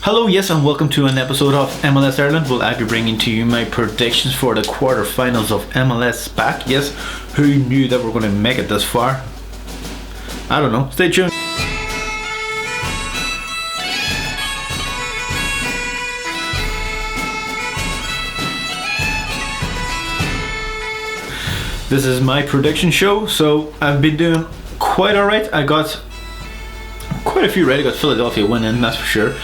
Hello, yes, and welcome to an episode of MLS Ireland. I'll be bringing to you my predictions for the quarterfinals of MLS back. Yes, who knew that we're going to make it this far? I don't know. Stay tuned. This is my prediction show, so I've been doing quite alright. I got quite a few right. I got Philadelphia winning, that's for sure.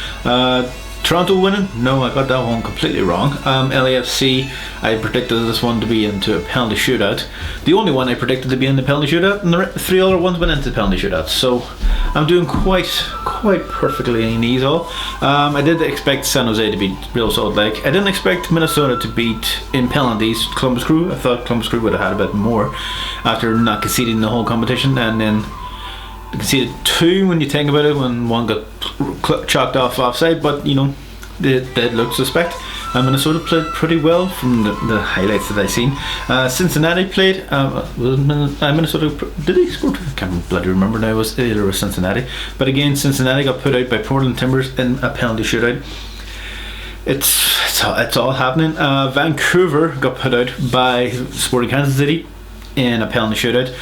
Toronto winning? No, I got that one completely wrong. LAFC, I predicted this one to be into a penalty shootout. The only one I predicted to be in the penalty shootout, and the three other ones went into the penalty shootout. So I'm doing quite perfectly in these all. I did expect San Jose to beat Real Salt Lake. I didn't expect Minnesota to beat in penalties Columbus Crew. I thought Columbus Crew would have had a bit more after not conceding the whole competition, and then they conceded two when you think about it, when one got chalked off offside, but you know, they looked suspect. Minnesota played pretty well from the highlights that I've seen. Cincinnati played. Minnesota, did they score two? I can't bloody remember now. It was Cincinnati, but again, Cincinnati got put out by Portland Timbers in a penalty shootout. It's all happening. Vancouver got put out by Sporting Kansas City in a penalty shootout.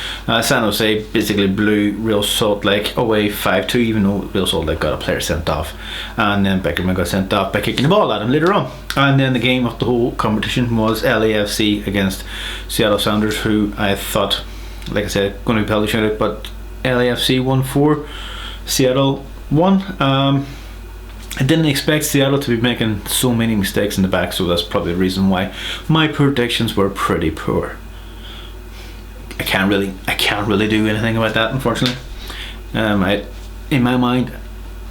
San Jose basically blew Real Salt Lake away 5-2, even though Real Salt Lake got a player sent off, and then Beckerman got sent off by kicking the ball at him later on. And then the game of the whole competition was LAFC against Seattle Sounders, who I thought, like I said, going to be penalty shootout, but LAFC won 4, Seattle won. I didn't expect Seattle to be making so many mistakes in the back, so that's probably the reason why my predictions were pretty poor. I can't really do anything about that, unfortunately. In my mind,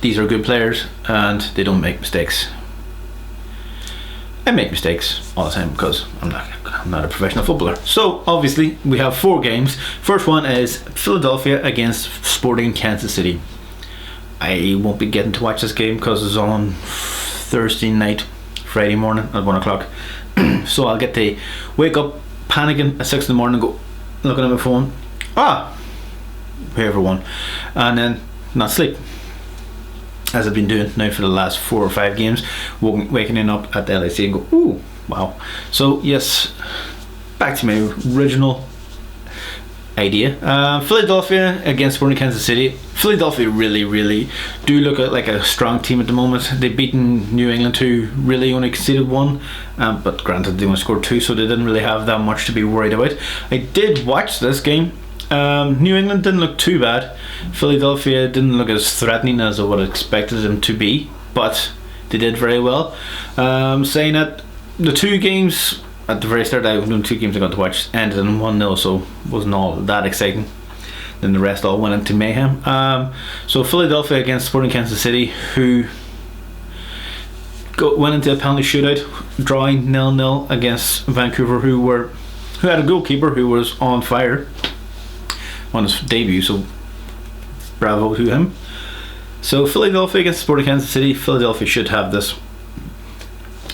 these are good players and they don't make mistakes. I make mistakes all the time because I'm not a professional footballer. So obviously we have 4 games. First one is Philadelphia against Sporting Kansas City. I won't be getting to watch this game because it's on Thursday night, Friday morning at 1 o'clock. So I'll get to wake up panicking at 6 in the morning and go looking at my phone, whoever won, and then not sleep, as I've been doing now for the last 4 or 5 games, waking up at the LAC and go, ooh, wow. So yes, back to my original idea. Philadelphia against Sporting Kansas City. Philadelphia really do look like a strong team at the moment. They've beaten New England, who really only conceded 1, but granted they only scored 2, so they didn't really have that much to be worried about. I did watch this game. New England didn't look too bad. Philadelphia didn't look as threatening as I would have expected them to be, but they did very well. Saying that the 2 games at the very start, I was doing 2 games I got to watch, ended in 1-0, so wasn't all that exciting. Then the rest all went into mayhem. So Philadelphia against Sporting Kansas City, who went into a penalty shootout, drawing 0-0 against Vancouver, who had a goalkeeper who was on fire on his debut, so bravo to him. So Philadelphia against Sporting Kansas City. Philadelphia should have this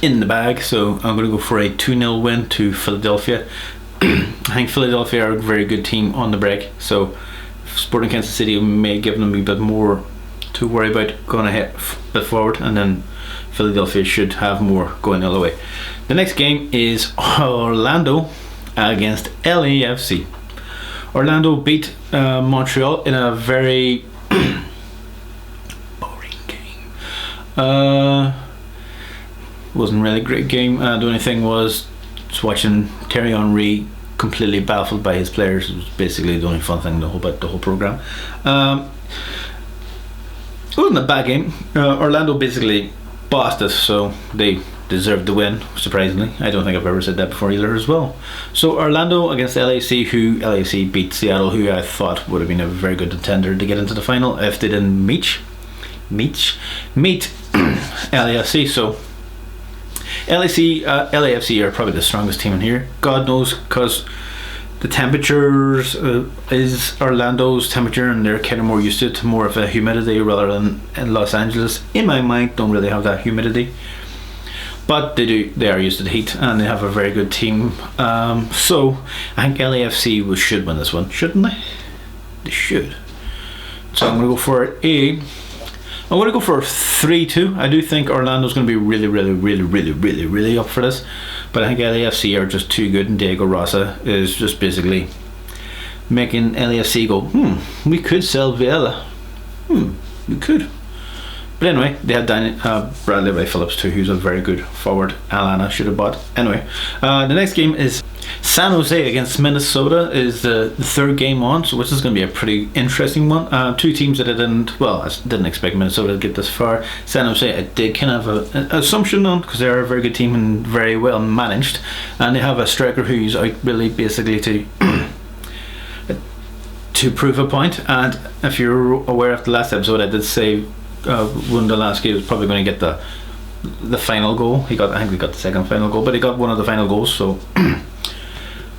in the bag, so I'm going to go for a 2-0 win to Philadelphia. I think Philadelphia are a very good team on the break, so Sporting Kansas City may give them a bit more to worry about going ahead a bit forward, and then Philadelphia should have more going the other way. The next game is Orlando against LAFC. Orlando beat Montreal in a very boring game. Wasn't really a great game. The only thing was just watching Thierry Henry completely baffled by his players. It was basically the only fun thing about the whole program. It wasn't a bad game. Orlando basically bossed us, so they deserved the win, surprisingly. I don't think I've ever said that before either as well. So Orlando against LAC, who LAC beat Seattle, who I thought would have been a very good contender to get into the final if they didn't meet LAFC. So LAFC are probably the strongest team in here. God knows, because the temperatures is Orlando's temperature, and they're kind of more used to more of a humidity rather than in Los Angeles. In my mind, don't really have that humidity, but they are used to the heat, and they have a very good team. So I think LAFC should win this one, shouldn't they? They should. So I'm going to go for a I'm going to go for 3-2. I do think Orlando's going to be really up for this, but I think LAFC are just too good, and Diego Rosa is just basically making LAFC go, we could sell Vieira. We could. But anyway, they have Bradley Ray Phillips too, who's a very good forward. Alana should have bought. Anyway, the next game is San Jose against Minnesota. Is the third game on, so which is going to be a pretty interesting one. Two teams that I didn't expect Minnesota to get this far. San Jose, I did kind of have an assumption on, because they're a very good team and very well managed, and they have a striker who's out really basically to prove a point. And if you're aware of the last episode, I did say Wunderlaski was probably going to get the final goal. I think he got the second final goal, but he got one of the final goals, so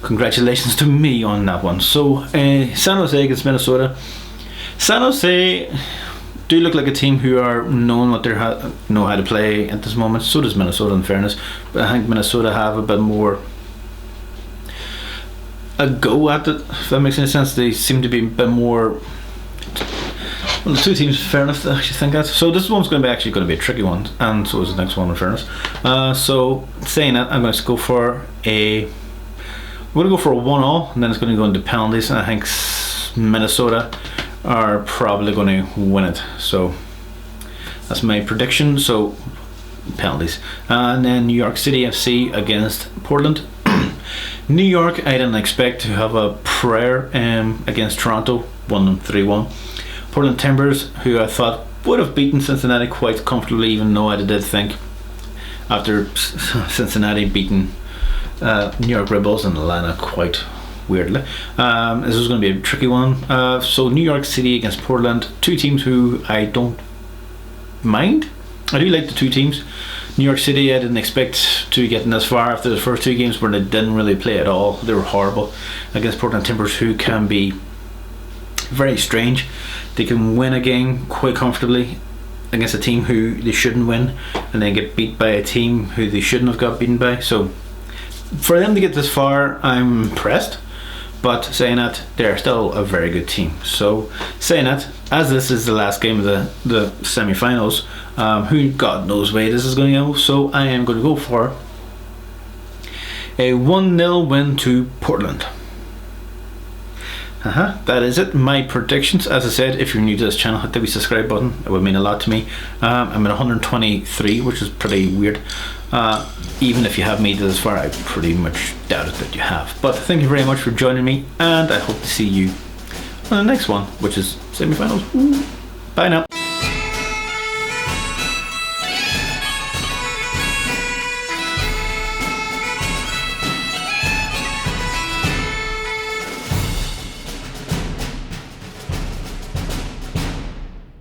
congratulations to me on that one. So San Jose against Minnesota. San Jose do look like a team who are knowing what they know how to play at this moment. So does Minnesota, in fairness, but I think Minnesota have a bit more a go at it, if that makes any sense. They seem to be a bit more. Well, the two teams, fair enough to actually think that. So this one's going to be a tricky one, and so is the next one, in fairness. So saying that, I'm going to go for a 1-1, and then it's going to go into penalties, and I think Minnesota are probably going to win it. So that's my prediction. So penalties, and then New York City FC against Portland. New York, I didn't expect to have a prayer against Toronto, won them 3-1. Portland Timbers, who I thought would have beaten Cincinnati quite comfortably, even though I did think after Cincinnati beating New York Red Bulls and Atlanta quite weirdly, this was going to be a tricky one. So New York City against Portland, two teams who I don't mind. I do like the two teams. New York City, I didn't expect to get this far after the first two games where they didn't really play at all. They were horrible against Portland Timbers, who can be very strange. They can win a game quite comfortably against a team who they shouldn't win, and then get beat by a team who they shouldn't have got beaten by. So for them to get this far, I'm impressed. But saying that, they're still a very good team. So saying that, as this is the last game of the semi-finals, who God knows where this is going to go, so I am going to go for a 1-0 win to Portland. That is it, my predictions. As I said, if you're new to this channel, hit the wee subscribe button. It would mean a lot to me. I'm at 123, which is pretty weird. Even if you have made it this far, I pretty much doubt it that you have. But thank you very much for joining me, and I hope to see you on the next one, which is semi-finals. Bye now.